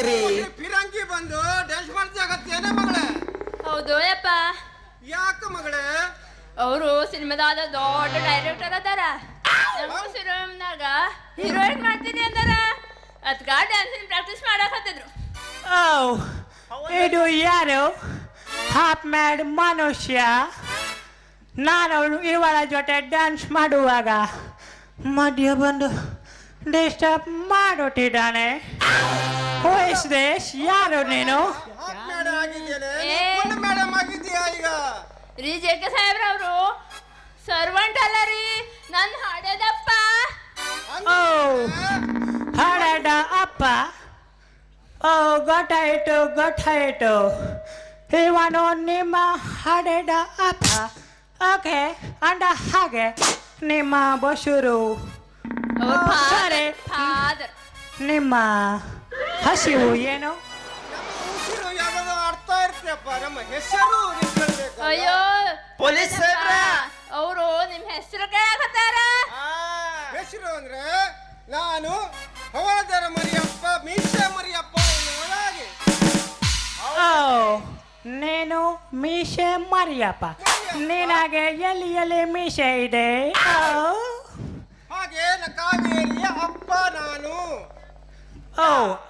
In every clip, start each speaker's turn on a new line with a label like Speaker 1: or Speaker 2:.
Speaker 1: ಮಾಡ್ತೀರಿ?
Speaker 2: ಫಿರಂಗಿ ಬಂದು ಡ್ಯಾನ್ಸ್ ಮಾಡ್ತಾಗತ್ತೇನೆ ಮಗಳೇ?
Speaker 3: ಹೌದು ಯಪ್ಪ.
Speaker 2: ಯಾಕ ಮಗಳೇ?
Speaker 3: ಅವರು ಸಿನಿಮಾದ ದೊಡ್ಡ ಡೈರೆಕ್ಟರ್ ಅದಾರ. ನಮ್ಮ ಸಿನಿಮಾನಾಗ ಹೀರೋಯಿನ್ ಮಾಡ್ತೀನಿ ಅಂದಾರ. ಅದ್ಕ ಡ್ಯಾನ್ಸಿನ ಪ್ರಾಕ್ಟೀಸ್ ಮಾಡಕತ್ತಿದ್ರು.
Speaker 4: ಇದು ಯಾರು? ಹಾಫ್ ಮ್ಯಾಡ್ ಮನುಷ್ಯ. ನಾನು ಇವಳ ಜೊತೆ ಡ್ಯಾನ್ಸ್ ಮಾಡುವಾಗ ಮಧ್ಯ ಬಂದು ಡಿಸ್ಟರ್ಬ್ ಮಾಡುತ್ತಿದ್ದಾನೆ. ಯಾರು ನೀನು?
Speaker 2: ಮೇಡಮ್ ಆಗಿದ್ಯಾ ಈಗ?
Speaker 3: ರೀ ಜೆ ಕೆ ಸಾಹೇಬ್ರ ಅವರು ಸರ್ವಂಟ್ ಅಲ್ಲ ರೀ, ನನ್ನ ಹಾಡದಪ್ಪ.
Speaker 4: ಹಾಡದ ಅಪ್ಪ? ಗೊತ್ತಾಯ್ತು. ಇವನು ನಿಮ್ಮ ಹಾಡದ ಅಪ್ಪ. ಓಕೆ, ಅಂದ ಹಾಗೆ ನಿಮ್ಮ ಬಸುರು. ಸರಿ, ನಿಮ್ಮ ಹಸಿವು ಏನು?
Speaker 2: ಯಾವ್ದಾದ್ರು ಅರ್ಥ ಇರ್ತೀಯಪ್ಪ. ನಮ್ಮ ಹೆಸರು
Speaker 3: ಅಯ್ಯೋ
Speaker 1: ಪೊಲೀಸ್ ಸಾಹೇಬ್ರ,
Speaker 3: ಅವರು ನಿಮ್ ಹೆಸರು ಕೇಳಕತ್ತಾರ.
Speaker 2: ಹೆಸರು ಅಂದ್ರೆ ನಾನು ಹವಾಲ್ದಾರ ಮರಿಯಪ್ಪ, ಮೀಸೆ ಮರಿಯಪ್ಪ.
Speaker 4: ನೀನು ಮೀಸೆ ಮರಿಯಪ್ಪ. ನಿನಗೆ ಎಲ್ಲಿ ಮೀಸೆ ಇದೆ?
Speaker 2: ಹಾಗೆ ಕಾವೇರಿಯ ಅಪ್ಪ ನಾನು.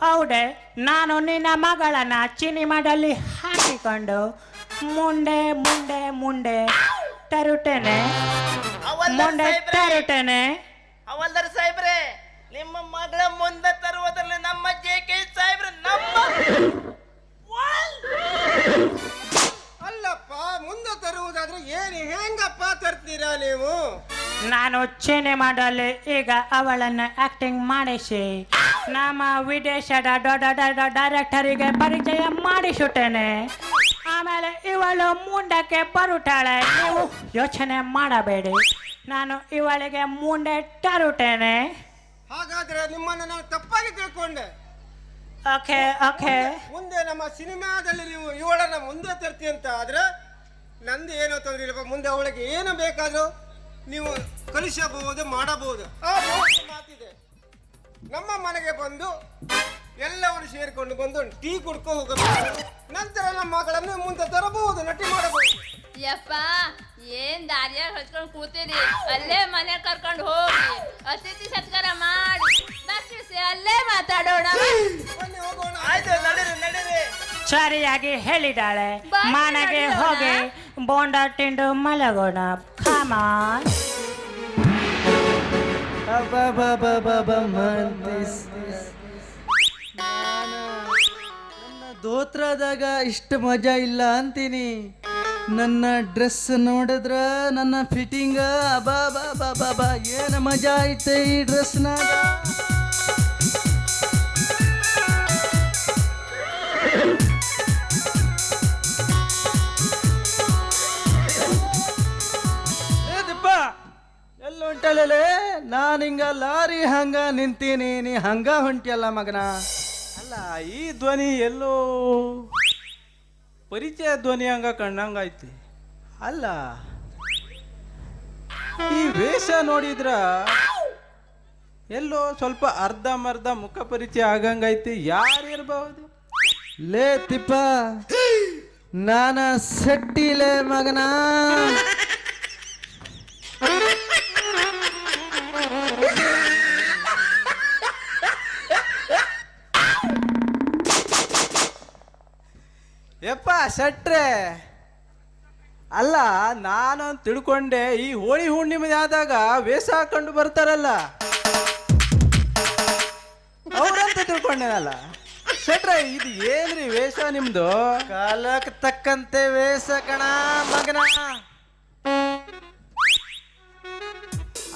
Speaker 4: ಹೌದೇ? ನಾನು ನಿನ್ನ ಮಗಳನ್ನ ಸಿನಿಮಾದಲ್ಲಿ ಹಾಕಿಕೊಂಡು ಮುಂದೆ ತರುತ್ತೇನೆ.
Speaker 1: ಹವಾಲ್ದಾರ್ ಸಾಹೇಬ್ರೆ, ನಿಮ್ಮ ಮಗಳ ಮುಂದೆ ತರುವುದರಲ್ಲಿ ನಮ್ಮ ಜೆ.ಕೆ. ಸಾಹೇಬ್ರ ನಮ್ಮ
Speaker 2: ಅಲ್ಲಪ್ಪ, ಮುಂದೆ ತರುವುದಾದ್ರೆ ಹೆಂಗಪ್ಪ ತರ್ತೀರಾ ನೀವು?
Speaker 4: ನಾನು ಸಿನಿಮಾದಲ್ಲಿ ಈಗ ಅವಳನ್ನು ಆಕ್ಟಿಂಗ್ ಮಾಡಿಸಿ ನಮ್ಮ ವಿದೇಶದ ದೊಡ್ಡ ಡೈರೆಕ್ಟರಿಗೆ ಪರಿಚಯ ಮಾಡಿಸುತ್ತೇನೆ. ಆಮೇಲೆ ಇವಳು ಮುಂದಕ್ಕೆ ಬರುತ್ತಾಳೆ. ನೀವು ಯೋಚನೆ ಮಾಡಬೇಡಿ, ನಾನು ಇವಳಿಗೆ ಮುಂದೆ ತರುತ್ತೇನೆ.
Speaker 2: ಹಾಗಾದ್ರೆ ನಿಮ್ಮನ್ನು ನಾನು ತಪ್ಪಾಗಿ ತಿಳ್ಕೊಂಡೆ.
Speaker 4: ಓಕೆ.
Speaker 2: ಮುಂದೆ ನಮ್ಮ ಸಿನಿಮಾದಲ್ಲಿ ನೀವು ಇವಳನ್ನ ಮುಂದೆ ತರ್ತಿ ಅಂತ ಆದ್ರೆ ನಂದು ಏನೋ ತೊಂದ್ರೆ ಇಲ್ಲಪ್ಪ. ಮುಂದೆ ಅವಳಿಗೆ ಏನು ಬೇಕಾದ್ರೂ ನೀವು ಕಲಿಸಬಹುದು, ಮಾಡಬಹುದು. ಮಾತಿದೆ. ನಮ್ಮ ಮನೆಗೆ ಬಂದು ಎಲ್ಲವರು ಸೇರಿಕೊಂಡು ಬಂದು ಟೀ ಕುಡ್ಕೊ ಹೋಗಬೇಕು. ನಂತರ ನಮ್ಮ ಮಗಳನ್ನು ಮುಂದೆ ತರಬಹುದು, ನಟಿ ಮಾಡಬಹುದು.
Speaker 3: ಯಪ್ಪ, ಏನ್ ದಾರಿಯಾಗ ಹಚ್ಕೊಂಡು ಕೂತೀರಿ? ಅಲ್ಲೇ ಮನೆ ಕರ್ಕೊಂಡು ಹೋಗಿ ಅತಿಥಿ ಸತ್ಕಾರ ಮಾಡಿ ದಕ್ಕಿಸಿ ಅಲ್ಲೇ ಮಾತಾಡೋಣ.
Speaker 2: ಬನ್ನಿ ಹೋಗೋಣ.
Speaker 1: ಆಯ್ತು, ನಡೀರಿ.
Speaker 4: ಸರಿಯಾಗಿ ಹೇಳಿದಾಳೆ. ಮನೆಗೆ ಹೋಗಿ ಬೋಂಡ ತಿಂದು ಮಲಗೋಣ. ಖಮಾನ್.
Speaker 5: ನನ್ನ ದೋತ್ರದಾಗ ಇಷ್ಟು ಮಜಾ ಇಲ್ಲ ಅಂತೀನಿ. ನನ್ನ ಡ್ರೆಸ್ ನೋಡಿದ್ರ ನನ್ನ ಫಿಟ್ಟಿಂಗ್ ಅಬಾ ಏನು ಮಜಾ ಐತೆ ಈ ಡ್ರೆಸ್ನಾಗ. ಎಲ್ಲ ಹೊಂಟಲೇ ನಾನು ಹಿಂಗ ಲಾರಿ ಹಂಗ ನಿಂತೀನಿ, ನೀ ಹಂಗ ಹೊಂಟಿಯಲ್ಲ ಮಗನ.
Speaker 6: ಅಲ್ಲ, ಈ ಧ್ವನಿ ಎಲ್ಲೋ ಪರಿಚಯ ಧ್ವನಿ ಹಂಗ ಕಂಡಂಗೈತಿ. ಅಲ್ಲ, ಈ ವೇಷ ನೋಡಿದ್ರ ಎಲ್ಲೋ ಸ್ವಲ್ಪ ಅರ್ಧಂಬರ್ಧ ಮುಖ ಪರಿಚಯ ಆಗಂಗೈತಿ. ಯಾರಿರ್ಬಹುದು?
Speaker 5: ಲೇ ತಿಪ್ಪ, ನಾನ ಸಟ್ಟಿಲೆ ಮಗನ.
Speaker 6: ಯಪ್ಪ ಶೆಟ್ರೆ, ಅಲ್ಲ ನಾನು ತಿಳ್ಕೊಂಡೆ ಈ ಹೋಳಿ ಹುಣ್ಣಿಮೆ ಆದಾಗ ವೇಷ ಹಾಕೊಂಡು ಬರ್ತಾರಲ್ಲ ಅವ್ರಂತ ತಿಳ್ಕೊಂಡೇನಲ್ಲ. ಶೆಟ್ರೆ, ಇದು ಏನ್ರಿ ವೇಷ ನಿಮ್ದು?
Speaker 5: ಕಾಲಕ್ಕೆ ತಕ್ಕಂತೆ ವೇಷ ಕಣ ಮಗನ.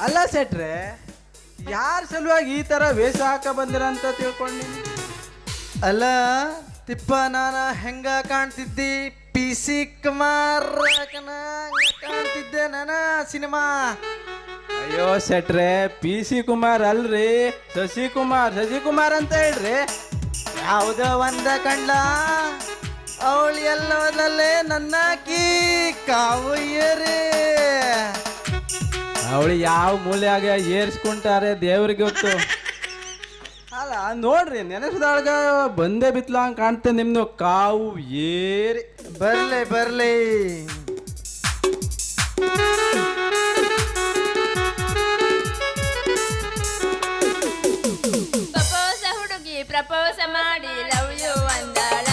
Speaker 6: ಅಲ್ಲ ಶೆಟ್ರೆ, ಯಾರ ಸಲುವಾಗಿ ಈ ತರ ವೇಷ ಹಾಕ ಬಂದಿರಂತ ತಿಳ್ಕೊಂಡಿನಿ.
Speaker 5: ಅಲ್ಲ ತಿಪ್ಪ, ನಾನು ಹೆಂಗ ಕಾಣ್ತಿದ್ದಿ? PC ಕುಮಾರ್ ಕಾಣ್ತಿದ್ದೆ ನಾನ ಸಿನಿಮಾ.
Speaker 6: ಅಯ್ಯೋ ಶೆಟ್ರೆ, PC ಕುಮಾರ್ ಅಲ್ರಿ, ಶಶಿಕುಮಾರ್ ಅಂತ ಹೇಳ್ರಿ.
Speaker 5: ಯಾವುದೋ ಒಂದ ಕಂಡ್ಲ ಅವಳು ಎಲ್ಲೋದಲ್ಲೇ ನನ್ನ ಕಾವಯ್ಯರೇ.
Speaker 6: ಅವಳು ಯಾವ ಮೂಲೆಯಾಗ ಏರ್ಸ್ಕೊಂತಾರೆ ದೇವ್ರಿಗೆ ಗೊತ್ತು. ಅಲ್ಲ ನೋಡ್ರಿ ನೆನೆಸ್ದಾಗ ಬಂದೇ ಬಿತ್ಲ ಹಂಗೆ ಕಾಣ್ತೆ ನಿಮ್ದು ಕಾವು ಏರಿ.
Speaker 5: ಬರ್ಲಿ ಬರ್ಲಿ.
Speaker 3: ಪ್ರಪೋಸ ಹುಡುಗಿ ಪ್ರಪೋಸ ಮಾಡಿ ಲವ್ ಯು ಅಂದಾಳ.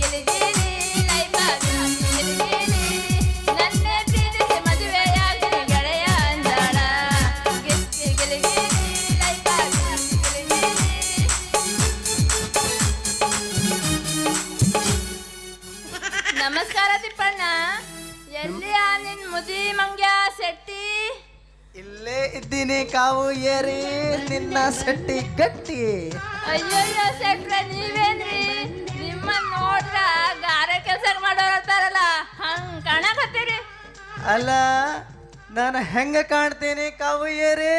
Speaker 3: ಗಿಲಿಗಿಲಿ ಲೈಫಾಗ ಗಿಲಿಗಿಲಿ ನನ್ನೇ ಪ್ರೀತಿಸಿ ಮದುವೆಯಾಗಿ ಗೆಳೆಯ ಅಂದಾಳ. ಗಿಲಿಗಿಲಿ ಲೈಫಾಗ ಗಿಲಿಗಿಲಿ. ನಮಸ್ಕಾರ ತಿಪ್ಪಣ್ಣ. ಎಲ್ಲಿಯಾ ನಿನ್ ಮುದಿ ಮಂಗ್ಯ ಶೆಟ್ಟಿ?
Speaker 5: ಇಲ್ಲೇ ಇದ್ದೀನಿ ಕಾವು ಏರಿ ನಿನ್ನ ಸಟ್ಟಿ ಗಟ್ಟಿ.
Speaker 3: ಅಯ್ಯಯ್ಯೋ ಶೆಟ್ರೆ ನೀವೇನ್ರಿ? ನಿಮ್ಮನ್ನ ನೋಡ್ರ ಗಾರೆ ಕೆಲಸ ಮಾಡೋರತ್ತಾರಲ್ಲ ಹಂಗ್ ಕಾಣಕತ್ತೀರಿ.
Speaker 5: ಅಲ್ಲ ನಾನು ಹೆಂಗ ಕಾಣ್ತೀನಿ ಕಾವು ಏರಿ?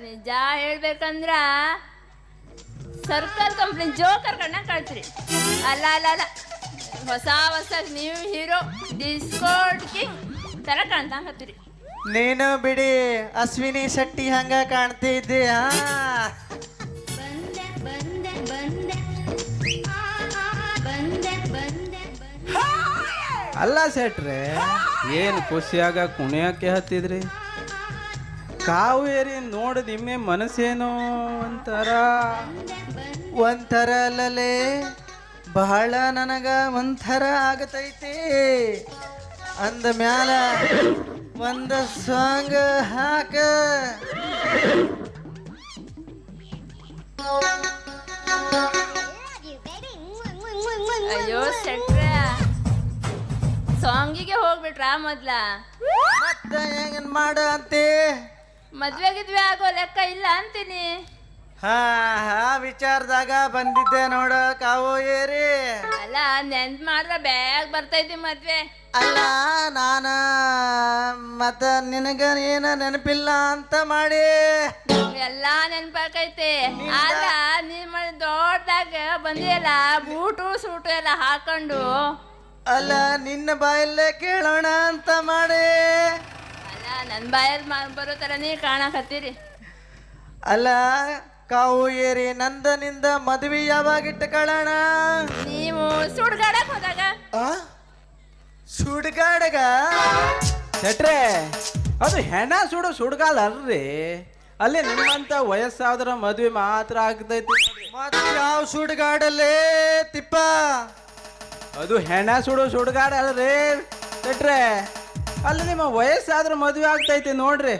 Speaker 3: ನಿಜ ಹೇಳ್ಬೇಕಂದ್ರ ಸರ್ಕಲ್ ಕಂಪ್ನಿ ಜೋಕರ್ ಕಣ್ಣ ಕಾಣ್ತೀರಿ. ಅಲ್ಲ ಅಲ್ಲ ಅಲ್ಲ, ಹೊಸ ಹೊಸ ನೀವು ಹೀರೋ ಡಿಸ್ಕೋಡ್ ಕಿಂಗ್ ತರ ಕಾಣ್ತಾಕತ್ತೀರಿ.
Speaker 5: ನೀನು ಬಿಡಿ ಅಶ್ವಿನಿ ಶೆಟ್ಟಿ ಹಂಗ ಕಾಣ್ತಿದ್ದೆ.
Speaker 6: ಅಲ್ಲ ಸೆಟ್ರೆ ಏನು ಖುಷಿಯಾಗ ಕುಣಿಯಕ್ಕೆ ಹತ್ತಿದ್ರಿ? ಕಾವು ಏರಿ ನೋಡಿ ನಿಮ್ಮೆ ಮನಸ್ಸೇನೋ ಒಂಥರ
Speaker 5: ಒಂಥರ ಅಲ್ಲಲೇ ಬಹಳ ನನಗ ಒಂಥರ ಆಗತೈತಿ. ಅಂದ ಮ್ಯಾಲ ಒಂದು ಸಾಂಗ್ ಹಾಕ.
Speaker 3: ಅಯ್ಯೋ ಶೆಟ್ರ, ಸಾಂಗಿಗೆ ಹೋಗ್ಬಿಟ್ರ ಮೊದ್ಲ?
Speaker 5: ಮತ್ತೆ ಹೆಂಗನ್ ಮಾಡು ಅಂತೆ?
Speaker 3: ಮದ್ವೆ ಗಿದ್ವೆ ಆಗೋ ಲೆಕ್ಕ ಇಲ್ಲ ಅಂತೀನಿ.
Speaker 5: ಹಾ ಹಾ ವಿಚಾರದಾಗ ಬಂದಿದ್ದೆ ನೋಡ ಕಾವು ಏರಿ.
Speaker 3: ಅಲ್ಲ ನೆನ್ಪ್ ಮಾಡ್ರ ಬ್ಯಾಗ್ ಬರ್ತೈತಿ ಮದ್ವೆ.
Speaker 5: ಅಲ್ಲ ನಾನ ಮತ್ತ ನಿನಗ ಏನ ನೆನಪಿಲ್ಲ ಅಂತ ಮಾಡಿ
Speaker 3: ಎಲ್ಲಾ ನೆನ್ಪಾಕೈತೆ. ಅಲ್ಲ ನಿಮ್ಮ ದೊಡ್ಡದಾಗ ಬಂದಿಯಲ್ಲ ಬೂಟು ಸೂಟು ಎಲ್ಲ ಹಾಕೊಂಡು.
Speaker 5: ಅಲ್ಲ ನಿನ್ನ ಬಾಯಲ್ಲೇ ಕೇಳೋಣ ಅಂತ ಮಾಡಿ.
Speaker 3: ಅಲ್ಲ ನನ್ ಬಾಯಲ್ಲಿ ಬರೋ ಥರನೇ ಕಾಣಕತ್ತೀರಿ.
Speaker 5: ಅಲ್ಲ ಕಾವು ಏರಿ ನಂದನಿಂದ ಮದುವೆ ಯಾವಾಗ ಇಟ್ಟಕೊಳ್ಳೋಣ?
Speaker 3: ನೀವು ಸುಡ್ಗಾಡಕ್ ಹೋದಾಗ.
Speaker 5: ಸುಡ್ಗಾಡಗ
Speaker 6: ಸೆಟ್ರೆ ಅದು ಹೆಣ ಸುಡ್ಗಾಲ ಅಲ್ರಿ. ಅಲ್ಲಿ ನಿಮ್ಮಂತ ವಯಸ್ಸಾದ್ರ ಮದ್ವೆ ಮಾತ್ರ ಆಗ್ತೈತಿ.
Speaker 5: ಮತ್ ಯಾವ ಸುಡ್ಗಾಡಲ್ಲೇ ತಿಪ್ಪ?
Speaker 6: ಅದು ಹೆಣ ಸುಡ್ಗಾಡ ಅಲ್ರಿ ಸೆಟ್ರೆ. ಅಲ್ಲಿ ನಿಮ್ಮ ವಯಸ್ಸಾದ್ರ ಮದ್ವೆ ಆಗ್ತೈತಿ ನೋಡ್ರಿ.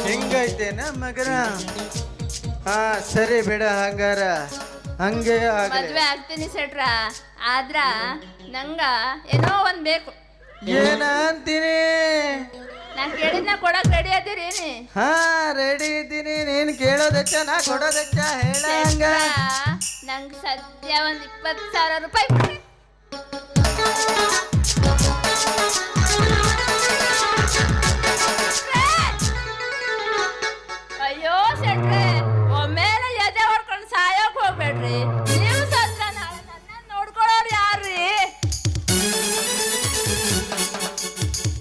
Speaker 5: ಹೆಂಗೈತೇನ ಮಗನ? ಹಾ ಸರಿ ಬಿಡ ಹಂಗಾರ ಹಂಗೆ ಆಗ್ಲಿ.
Speaker 3: ಮದ್ವೆ ಆಗ್ತೀನಿ ಸೆಟ್ರ. ಆದ್ರ ನಂಗ ಏನೋ ಒಂದ್ ಬೇಕು.
Speaker 5: ಏನ ಅಂತೀನಿ?
Speaker 3: ನಾ ಕೇಳಿದ್ನ ಕೊಡಕ್ ರೆಡಿ ಅದಿರೇನಿ?
Speaker 5: ಹಾ ರೆಡಿ ಇದ್ದೀನಿ. ನೀನ್ ಕೇಳೋದಚ್ಚ ನಾ ಕೊಡೋದಚ್ಚ ಹೇಳ ಹಂಗ.
Speaker 3: ನಂಗ್ ಸದ್ಯ ಒಂದ್ 20,000 ರೂಪಾಯಿ ಕೊಡ್ರಿ. ಅಯ್ಯೋ ಸೆಟ್ರೆ, ಒಮ್ಮೆಲೆ ಎದೆ ಹೊಡ್ಕೊಂಡು ಸಾಯಕ್ ಹೋಗ್ಬೇಡ್ರಿ. ನೀವು ಸತ್ರ ನಾಳೆ ನನ್ನ ನೋಡ್ಕೊಳ್ಳೋರು ಯಾರ್ರಿ?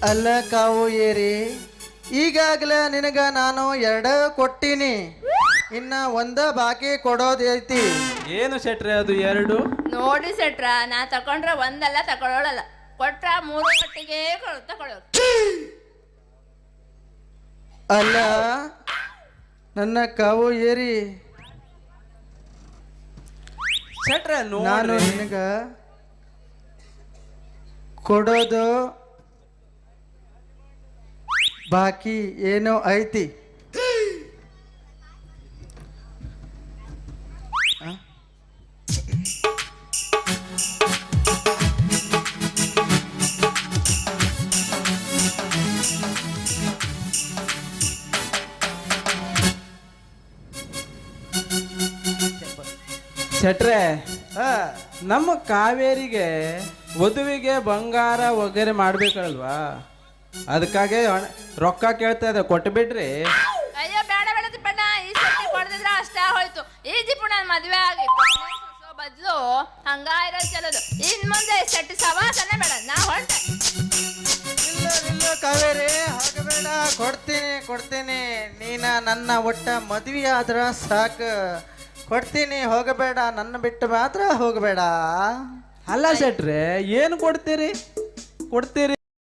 Speaker 5: ಅಲ್ಲ ಕಾವು ಏರಿ, ಈಗಾಗಲೇ ನಿನಗ ನಾನು 2 ಕೊಟ್ಟಿನಿ. ಇನ್ನ ಒಂದ ಬಾಕಿ ಕೊಡೋದೈತಿ.
Speaker 6: ಏನು ಸೆಟ್ರೆ ಅದು 2?
Speaker 3: ನೋಡಿ ಸೆಟ್ರ, ನಾ ತಕೊಂಡ್ರ ಒಂದಲ್ಲ ತಕೊಳ್ಳೋಳಲ್ಲ, ಕೊಟ್ರ 3 ಪಟ್ಟಿಗೆ ತಕೊಳ್ಳೋರು.
Speaker 5: ಅಲ್ಲ ನನ್ನ ಕಾವು ಏರಿ,
Speaker 6: ಸೆಟ್ರೆ
Speaker 5: ನಾನು ನಿನಗ ಕೊಡೋದು ಬಾಕಿ ಏನೋ ಐತಿ.
Speaker 6: ಸೆಟ್ರೆ ನಮ್ಮ ಕಾವೇರಿಗೆ ವಧುವಿಗೆ ಬಂಗಾರ ವಗೇರೆ ಮಾಡ್ಬೇಕಲ್ವಾ? ಅದಕ್ಕಾಗಿ ರೊಕ್ಕ ಕೇಳ್ತಾ ಇದೆ, ಕೊಟ್ಟು ಬಿಡ್ರಿ.
Speaker 3: ಅಯ್ಯೋ ಬೇಡ ಬೇಡ ತಿಪ್ಪಣ್ಣ, ಈ ಸತಿ ಈಜಿ ಪುಣ ಮದ್ವೆ ಆಗಿ ಬದ್ಲು ಹಂಗ ಇರೋದು ಚಲೋದು ಇನ್ ಮುಂದೆ ಸೆಟ್ ಸವಾಸನೆ ಬೇಡ ನಾ ಹೊರಟೆ.
Speaker 5: ಇಲ್ಲ ಇಲ್ಲ ಕಾವೇರಿ ಹೋಗಬೇಡ, ಕೊಡ್ತೀನಿ ನೀನ ನನ್ನ ಒಟ್ಟ ಮದ್ವೆ ಆದ್ರ ಸಾಕು, ಕೊಡ್ತೀನಿ, ಹೋಗಬೇಡ, ನನ್ನ ಬಿಟ್ಟು ಮಾತ್ರ ಹೋಗಬೇಡ.
Speaker 6: ಅಲ್ಲ ಶೆಟ್ರೆ ಏನು ಕೊಡ್ತೀರಿ